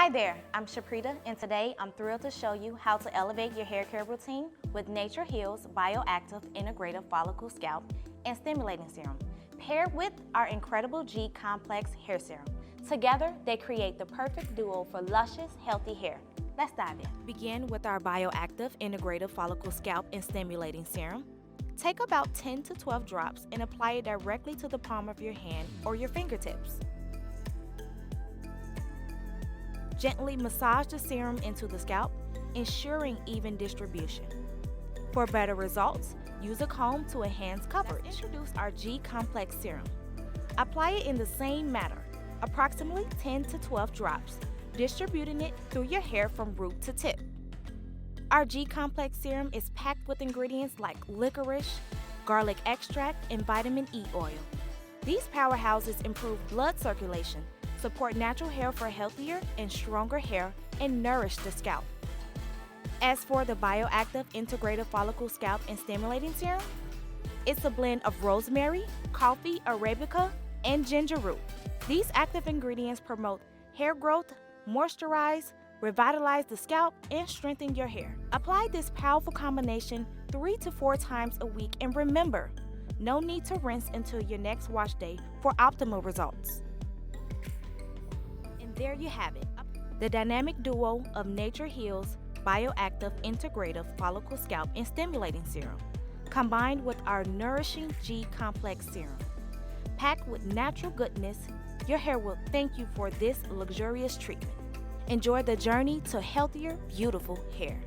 Hi there, I'm Shaprita, and today I'm thrilled to show you how to elevate your hair care routine with Nature Heal's Bioactive Integrative Follicle Scalp and Stimulating Serum, paired with our incredible G Complex Hair Serum. Together, they create the perfect duo for luscious, healthy hair. Let's dive in. Begin with our Bioactive Integrative Follicle Scalp and Stimulating Serum. Take about 10 to 12 drops and apply it directly to the palm of your hand or your fingertips. Gently massage the serum into the scalp, ensuring even distribution. For better results, use a comb to enhance coverage. Let's introduce our G Complex Serum. Apply it in the same manner, approximately 10 to 12 drops, distributing it through your hair from root to tip. Our G Complex Serum is packed with ingredients like licorice, garlic extract, and vitamin E oil. These powerhouses improve blood circulation, support natural hair for healthier and stronger hair, and nourish the scalp. As for the Bioactive Integrative Follicle Scalp and Stimulating Serum, it's a blend of rosemary, coffee, arabica, and ginger root. These active ingredients promote hair growth, moisturize, revitalize the scalp, and strengthen your hair. Apply this powerful combination 3 to 4 times a week, and remember, no need to rinse until your next wash day for optimal results. And there you have it, the dynamic duo of Nature Heal's Bioactive Integrative Follicle Scalp and Stimulating Serum, combined with our nourishing G Complex Serum. Packed with natural goodness, your hair will thank you for this luxurious treatment. Enjoy the journey to healthier, beautiful hair.